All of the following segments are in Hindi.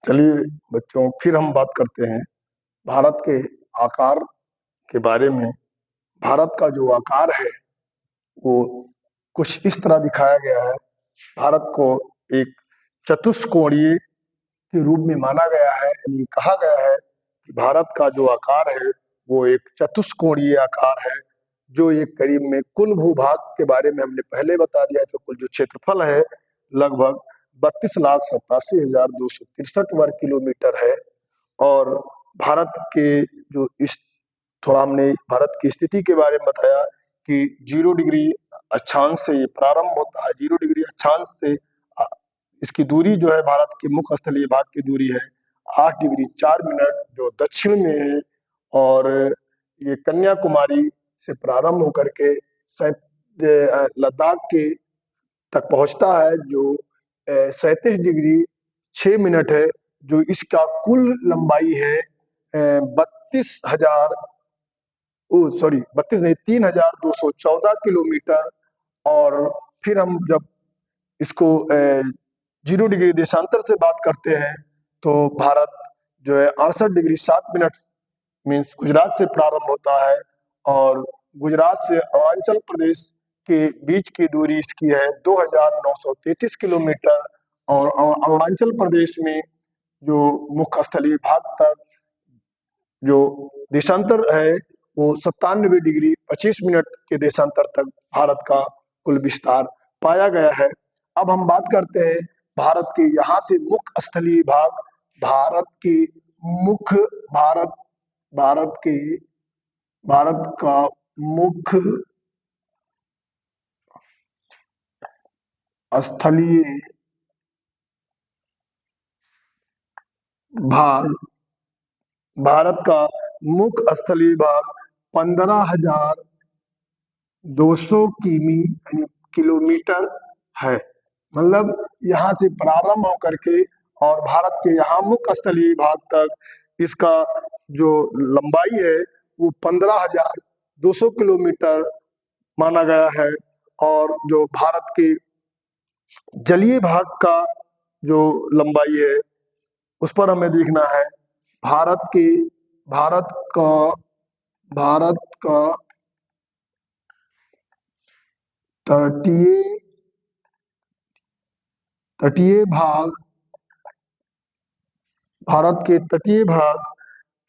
चलिए बच्चों, फिर हम बात करते हैं भारत के आकार के बारे में। भारत का जो आकार है वो कुछ इस तरह दिखाया गया है। भारत को एक चतुष्कोणीय के रूप में माना गया है, यानी कहा गया है कि भारत का जो आकार है वो एक चतुष्कोणीय आकार है, जो एक करीब में कुल भूभाग के बारे में हमने पहले बता दिया। तो कुल जो क्षेत्रफल है लगभग 32,87,263 वर्ग किलोमीटर है। और भारत के जो इस थोड़ा हमने भारत की स्थिति के बारे में बताया कि 0 डिग्री अक्षांश से ये प्रारंभ होता है। 0 डिग्री अक्षांश से इसकी दूरी जो है भारत के मुख्य स्थलीय भाग की दूरी है 8 डिग्री 4 मिनट, जो दक्षिण में है। और ये कन्याकुमारी से प्रारंभ होकर के लद्दाख के तक पहुंचता है, जो 37 डिग्री 6 मिनट है, जो इसका कुल लंबाई है 32 नहीं 3,214 किलोमीटर। और फिर हम जब इसको 0 डिग्री देशांतर से बात करते हैं तो भारत जो है 68 डिग्री 7 मिनट मीन्स गुजरात से प्रारंभ होता है, और गुजरात से अरुणाचल प्रदेश के बीच की दूरी इसकी है 2,933 किलोमीटर। और अरुणाचल प्रदेश में जो मुख्य स्थलीय भाग तक जो देशांतर है वो 97 डिग्री 25 मिनट के देशांतर तक भारत का कुल विस्तार पाया गया है। अब हम बात करते हैं भारत के यहाँ से मुख्य स्थलीय भाग, भारत के मुख्य भारत का मुख्य स्थलीय भाग, भारत का मुख्य स्थलीय भाग 15,200 किमी यानी किलोमीटर है। मतलब यहाँ से प्रारंभ होकर के और भारत के यहाँ मुख्य स्थलीय भाग तक इसका जो लंबाई है वो 15,200 किलोमीटर माना गया है। और जो भारत के जलीय भाग का जो लंबाई है उस पर हमें देखना है। भारत का तटीय भाग, भारत के तटीय भाग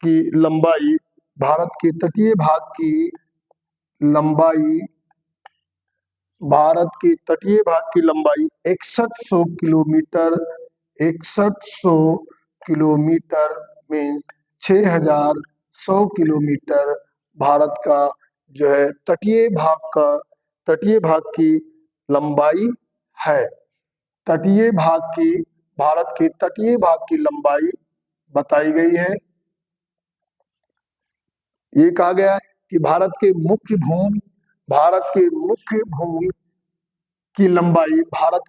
की लंबाई, भारत के तटीय भाग की लंबाई, भारत के तटीय भाग की लंबाई 6100 किलोमीटर, 6100 किलोमीटर में 6,100 किलोमीटर भारत का जो है तटीय भाग की लंबाई है। तटीय भाग की, भारत के तटीय भाग की लंबाई बताई गई है। ये कहा गया है कि भारत के मुख्य भूमि की लंबाई, भारत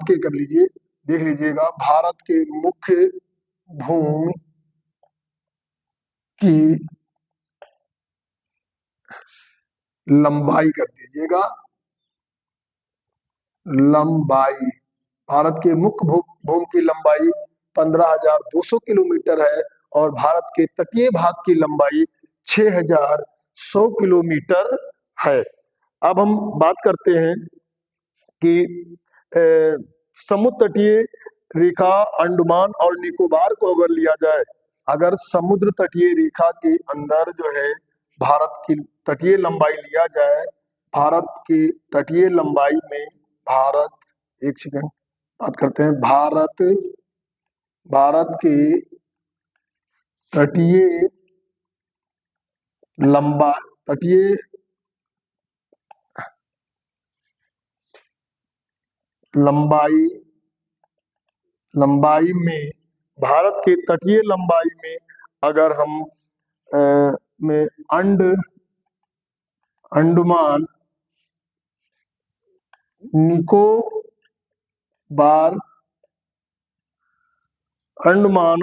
के कर लीजिए, देख लीजिएगा, भारत के मुख्य भूमि की लंबाई कर दीजिएगा, लंबाई, भारत के मुख्य भूमि की लंबाई 15,200 किलोमीटर है और भारत के तटीय भाग की लंबाई 6,100 किलोमीटर है। अब हम बात करते हैं कि समुद्र तटीय रेखा अंडमान और निकोबार को अगर लिया जाए, अगर समुद्र तटीय रेखा के अंदर जो है भारत की तटीय लंबाई लिया जाए, भारत की तटीय लंबाई में एक सेकंड बात करते हैं, भारत की तटीय लंबाई में, भारत के तटीय लंबाई में अगर हम में अंडमान निकोबार, अंडमान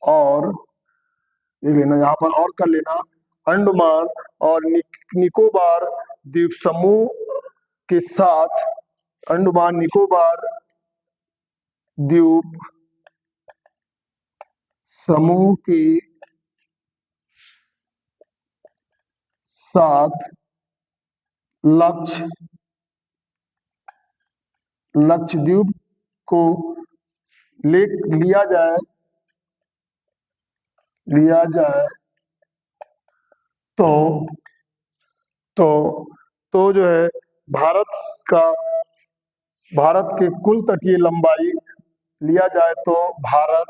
और ये लेना, यहाँ पर और कर लेना, अंडमान और निकोबार द्वीप समूह के साथ अंडमान निकोबार द्वीप समूह की 7 लक्षद्वीप को लिया जाए तो तो तो जो है भारत का भारत के कुल तटीय लंबाई लिया जाए तो भारत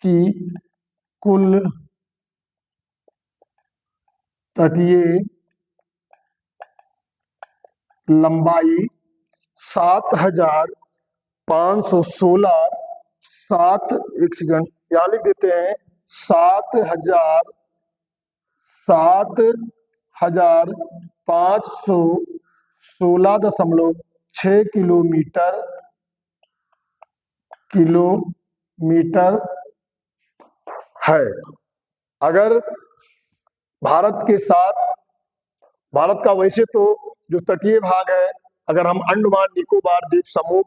की कुल तटीय लंबाई 7,516 एक सेकंड यहाँ लिख देते हैं 7,516.6 किलोमीटर है। अगर भारत का वैसे तो जो तटीय भाग है, अगर हम अंडमान निकोबार द्वीप समूह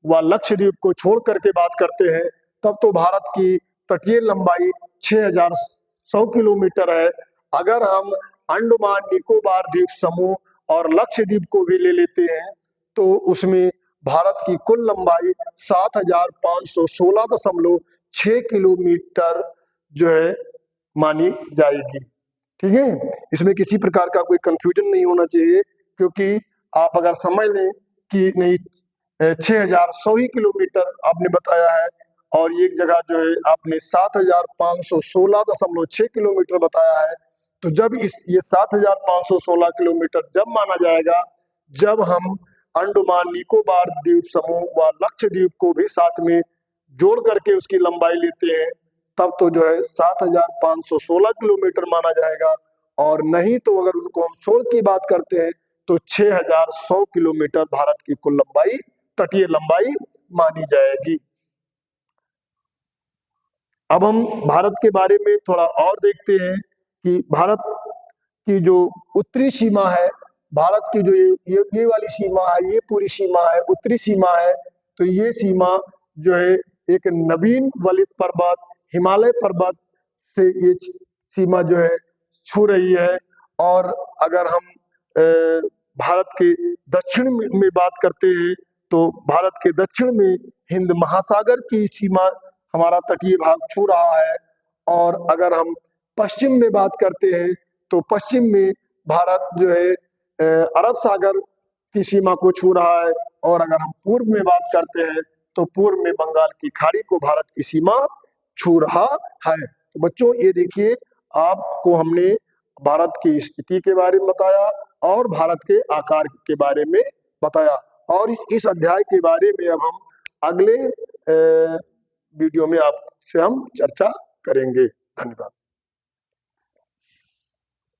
व लक्षद्वीप को छोड़ करके बात करते हैं, तब तो भारत की तटीय लंबाई 6,100 किलोमीटर है। अगर हम अंडमान निकोबार द्वीप समूह और लक्षद्वीप को भी ले लेते हैं तो उसमें भारत की कुल लंबाई 7,516.6 किलोमीटर जो है मानी जाएगी। ठीक है, इसमें किसी प्रकार का कोई कंफ्यूजन नहीं होना चाहिए, क्योंकि आप अगर समझ लें कि नहीं 6,100 ही किलोमीटर आपने बताया है और एक जगह जो है आपने 7,516.6 किलोमीटर बताया है, तो जब ये 7,516 किलोमीटर जब माना जाएगा जब हम अंडमान निकोबार द्वीप समूह व लक्षद्वीप को भी साथ में जोड़ करके उसकी लंबाई लेते हैं, तब तो जो है 7,516 किलोमीटर माना जाएगा। और नहीं तो अगर उनको हम छोड़ की बात करते हैं तो 6,100 किलोमीटर भारत की कुल लंबाई तटीय लंबाई मानी जाएगी। अब हम भारत के बारे में थोड़ा और देखते हैं कि भारत की जो उत्तरी सीमा है, भारत की जो ये वाली सीमा है, ये पूरी सीमा है, उत्तरी सीमा है, तो ये सीमा जो है एक नवीन वलित पर्वत हिमालय पर्वत से ये सीमा जो है छू रही है। और अगर हम भारत के दक्षिण में बात करते हैं तो भारत के दक्षिण में हिंद महासागर की सीमा हमारा तटीय भाग छू रहा है। और अगर हम पश्चिम में बात करते हैं तो पश्चिम में भारत जो है अरब सागर की सीमा को छू रहा है। और अगर हम पूर्व में बात करते हैं तो पूर्व में बंगाल की खाड़ी को भारत की सीमा छू रहा है। तो बच्चों ये देखिए, आपको हमने भारत की स्थिति के बारे में बताया और भारत के आकार के बारे में बताया, और इस अध्याय के बारे में अब हम अगले वीडियो में आपसे हम चर्चा करेंगे। धन्यवाद।